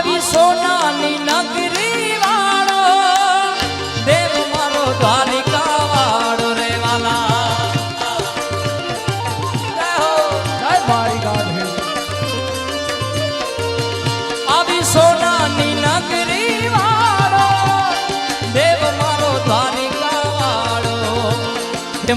આવી સોનાની નગરી વાળો દેવ મારો દ્વારિકા વાળો રે વાલા આવી સોનાની નગરી વાળો દેવ મારો દ્વારિકા વાળો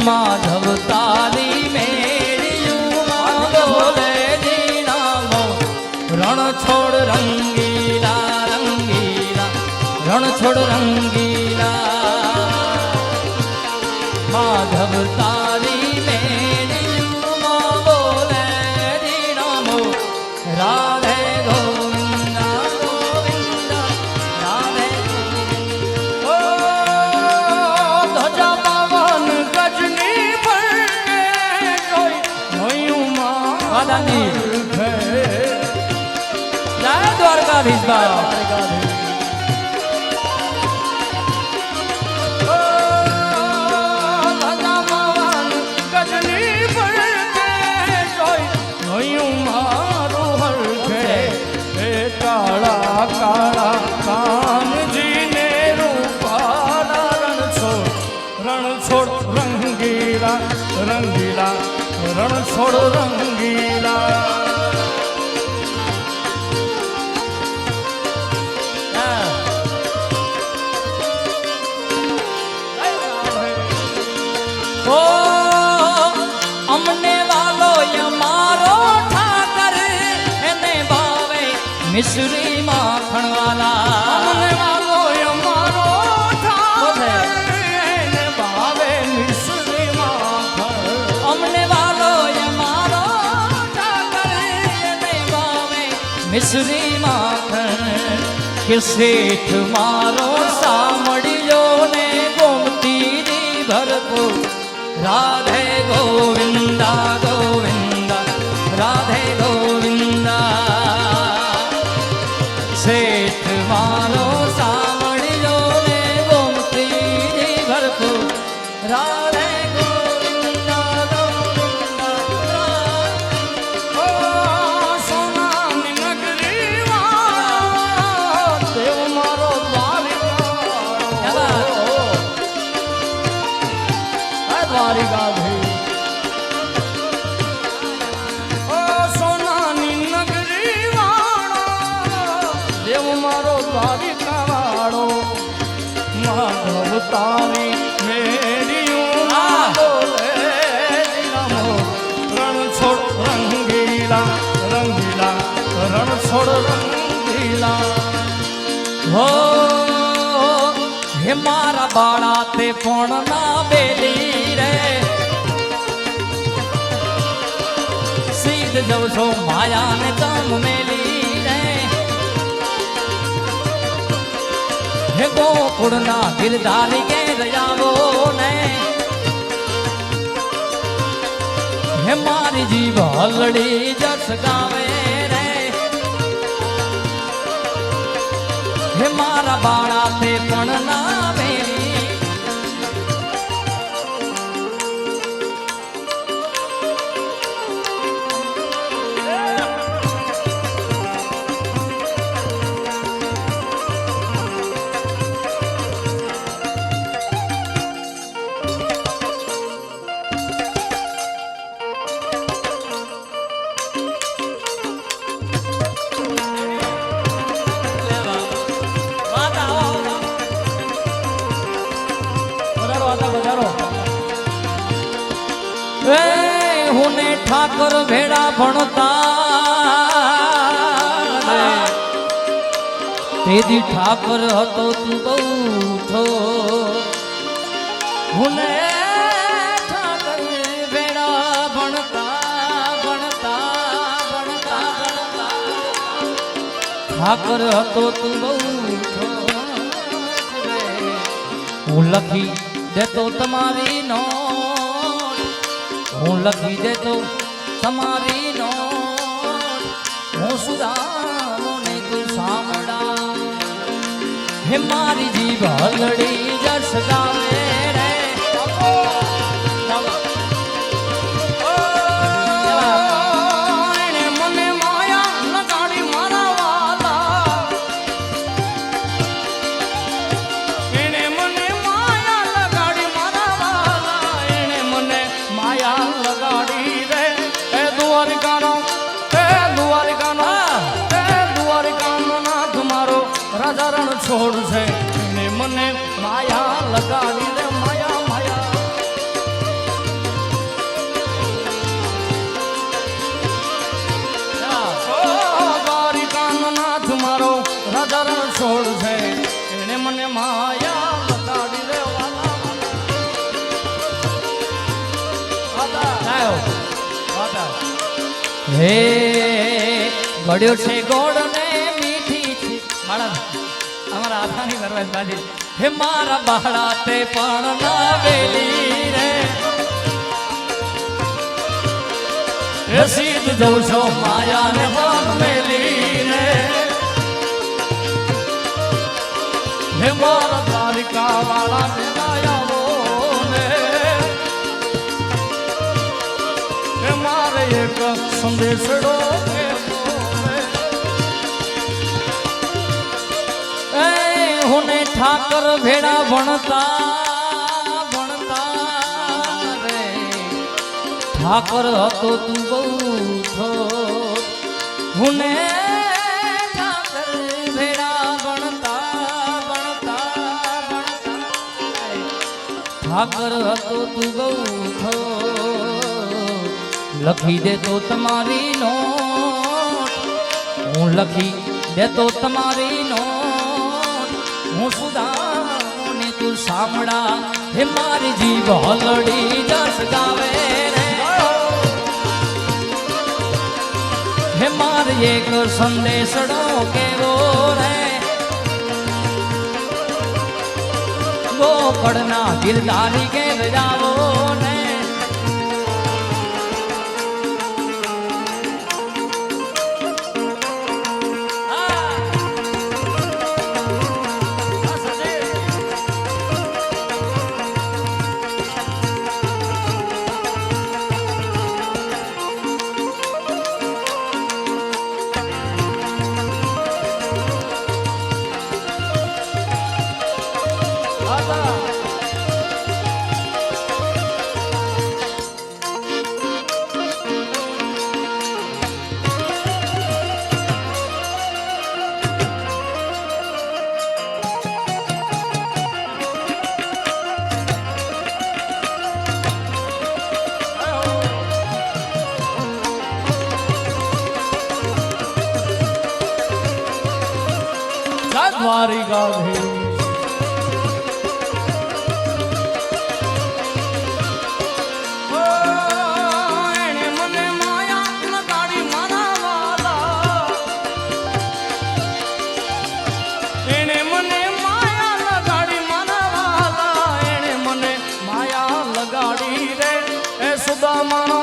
માધવ તારી મેળ્યું બોલે જીનામો રણ છોડ રંગીલા રંગીલા રણ છોડ રંગીલા માધવ તારી મેળ્યું બોલે જીનામો રાધે ગોવિંદા ગોવિંદા રાધે ઓ ધજા પવન ગજની ફરકે જોઈ હોયું માદાની જય દ્વારકાધીશ બાબા કાળા કાનજીને રૂપાળા રણ છોડ રંગીલા રંગીલા રણ છોડ રંગીલા ઓ અમને વાલો યમારો ઠાકર એને ભાવે મિશ્રી માખણ વાલા અમને વાલો અમારો ઠાકર એને ભાવે મિશ્રી માખણ અમને વાલો યમારો ઠાકર એને ભાવે મિશ્રી માખણ કે શેઠ મારો સાંભળ્યો ને ગોમતીની ભરપૂર રાધે ગોવિંદા ગોવિંદા રાધે ગોવિંદા શેઠ મારો સાંભળ્યો ને ગોમતીની ભરપૂર રાધે ગોવિંદા ગોવિંદા ઓ સોનાની નગરી વાળો દેવ મારો દ્વારિકા દ્વારિકાધીશ ઓ સોનાની નગરી વાળો દેવ મારો દ્વારિકા વાળો માધવ તારી મેળ્યું બોલે જીનામો રણ છોડ રંગીલા રંગીલા રણ છોડ રંગીલા હો હે મારા બાળા તે પણ ના બેલી રે સીધ જવ છો માયાને તમ મેલી રે હે ગોકુળના ગિરધારી કે દયાવો ને હે મારી જીવ હલડી જસ ગાવે રે હે મારા બાળા તે પણ ના બેલી હુને ઠાકર ભેડા ભણતા તેદી ઠાકર હતો તું બહુ થો હુને ઠાકર ભેડા ભણતા ભણતા ભણતા ભણતા ઠાકર હતો તું બહુ થો હું લખી દેતો તમારી નો હું લખી દેતો તમારી નોટ હું સુદામો ને તું સાંભળા હે મારી જીભ હલડી જસ ગાવે રે મને માયા નગાડી મારા વાલા માયા લગાડી રે માયા માયા દ્વારિકાનો નાથ મારો રાજા રણ છોડ છે એને મને માયા લગાડી રે વાલા હે ગળ્યો છે ગોળ ને મીઠી છે મારા અમારા આથાની વરવાજ બાજી હે મારા બાળા તે પણ ના વેલી રે હે સીધ જઉં છો માયા ને પણ મેલી રે હે મારા દ્વારિકા વાળા ને આયાવો ને હે મારે એક સંદેશડો હુને ઠાકર ભેડા ભણતા ભણતા રે ઠાકર હતો તું બહુ થો હુને ઠાકર ભેડા ભણતા ભણતા ભણતા ઠાકર હતો તું બહુ થો લખી દે તો તમારી નોટ હું લખી દે તો તમારી નોટ હું સુદાને તું સાંભળા હે મારી જીભ હલડી જસ ગાવે રે હે મારે એક સંદેશડો કેવો રે ગોકળના ગિરધારી કે જાવો ને દ્વારિકા ભી એને મને માયા લગાડી મારા વાલા એને મને માયા લગાડી મારા વાલા એને મને માયા લગાડી રે એ સુદામાનો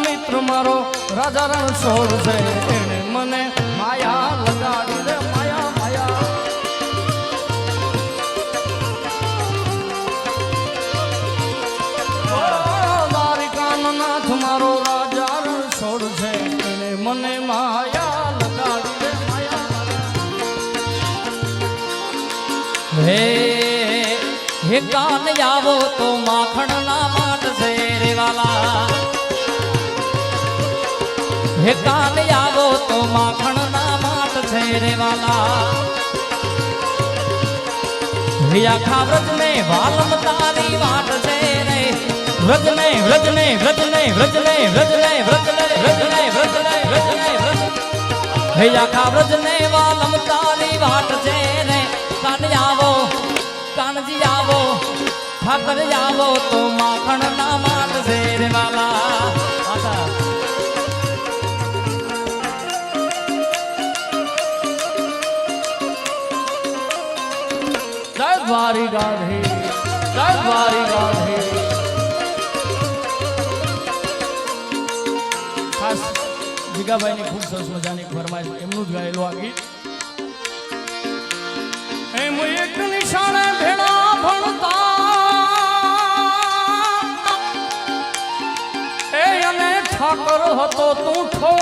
મિત્ર મારો રાજા રણ છોડ છે એને મને માયા લગાડી રે માયા માયા દ્વારિકાનો નાથ મારો રાજા રણ છોડ છે એને મને માયા લગાડી રે માયા હે હે કાન આવો તો માખણ ના માટ છે રે વાલા હે કાન આવો તો માખણ ના માટ છે રે વાલા હે આખા વ્રજ ને વાલમ તારી વાટ છે રે વ્રજ ને વ્રજ ને વ્રજ ને વ્રજ ને વ્રજ ને વ્રજ ને વ્રજ ને વ્રજ ને વ્રજ ને વ્રજ હે આખા વ્રજ ને વાલમ તારી વાટ છે રે કાન આવો કાનજી આવો ઠાકર આવો તો માખણ ના માટ છે રે વાલા દ્વારિકા ખાસ જીગાભાઈની ખૂબ સરસ મજાની ફરમાઈશ એમનું જ ગાયેલું આ ગીત એમ એક નિશાળે ભેળા ભણતા એ અને ઠાકર હતો તું ઠો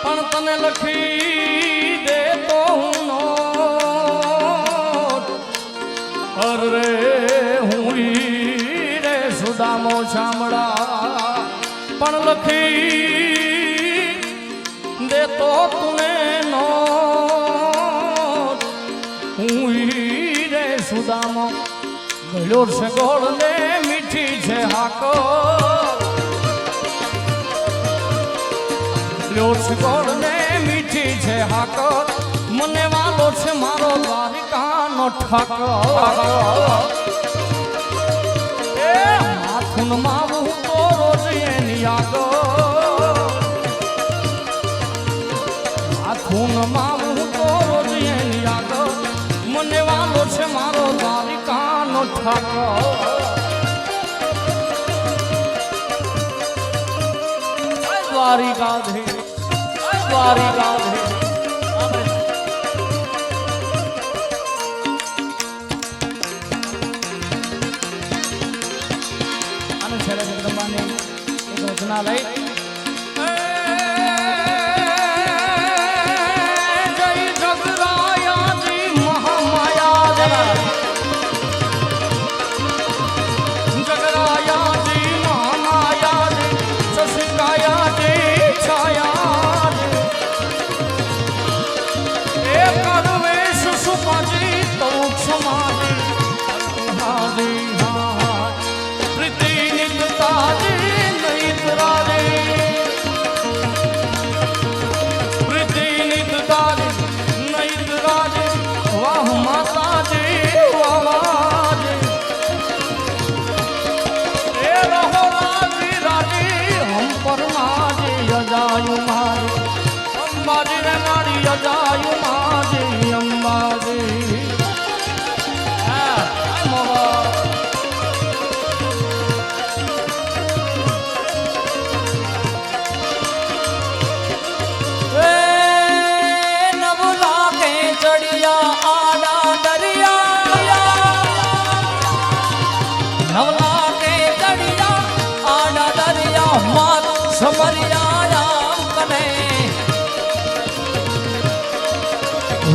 પણ તને લખી દે તો હું નો અરે હું રે સુદામો શામળા પણ લખી દે તો તુને હું ઈ રે સુદામો ગળ્યો છે ગોળ ને મીઠી છે હાકો ગળ્યો છે ગોળ ને મીઠી છે હાકો મને વાલો છે મારો દ્વારિકાનો ઠાકો એ માથું માવું તો રોજ એની આગો માથું માવું તો રોજ એની આગો મને વાલો છે મારો દ્વારિકાનો ઠાકો દ્વારિકાધીશ દ્વારિકાધીશ અને છેલ્લે જગદંબાની એક રચના લઈ જય જગરાયાજી મહામાયા જગરાયાજી મહામાયા શશિકાયાજી છાયા એ કરવેશ સુપાજી તો ક્ષમાજી હાજી હા પ્રીતિ નિતતાજી નૈતરાજી પ્રીતિ નિતતાજી નૈતરાજી વાહ માતાજી વાવાજી એ રહો રાજી રાજી હમ પરમાજી અજાયુ મારી અંબાજી રે મારી અજાયુ માજી અંબાજી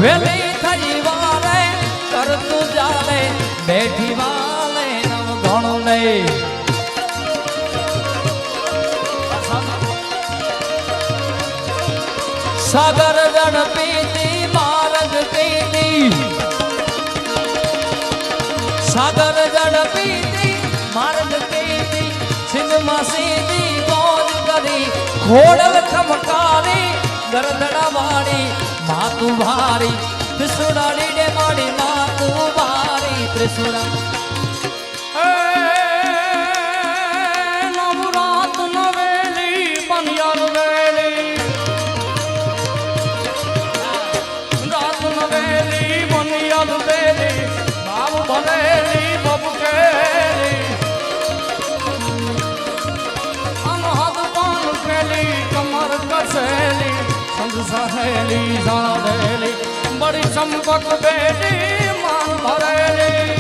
વેલી થઈ વારે કરતું જાલે બેઠી વાલે નવ ઘણું નહીં સાગર જળ પીતી માર્ગ પીતી સાગર જળ પીતી માર્ગ પીતી સિંધમાં સીધી ગોજ કરી ઘોડલ ખમકારી ગરદડા વાળી માતું ભારી ત્રિશુડાડી ડે માડી માતું ભારી ત્રિશુડા નવરાત નવેલી બનિયાર વેલી રાત નવેલી બનિયાર વેલી બાબ ભરેલી બબકેલી અનહદ પાન કેલી કમર કસેલી સહેલી જાણેલી બડી ચંપક બેલી માન ભરેલી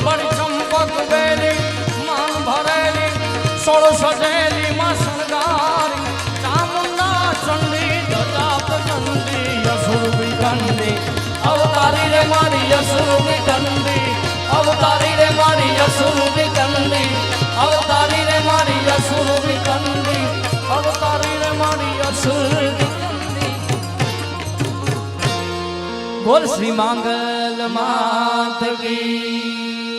બડી ચંપક બેલી માન ભરેલી સોળ સજેલી માં શણગારી ચામુંડા ચંડી દતા પ્રચંડી યસુર વિકંડી અવતારી રે મારી યસુર વિકંડી અવતારી રે મારી યસુર વિકંડી અવતારી રે મારી યસુર વિકંડી અવતારી રે મારી અસુર બોલ શ્રી માંગલ માત કી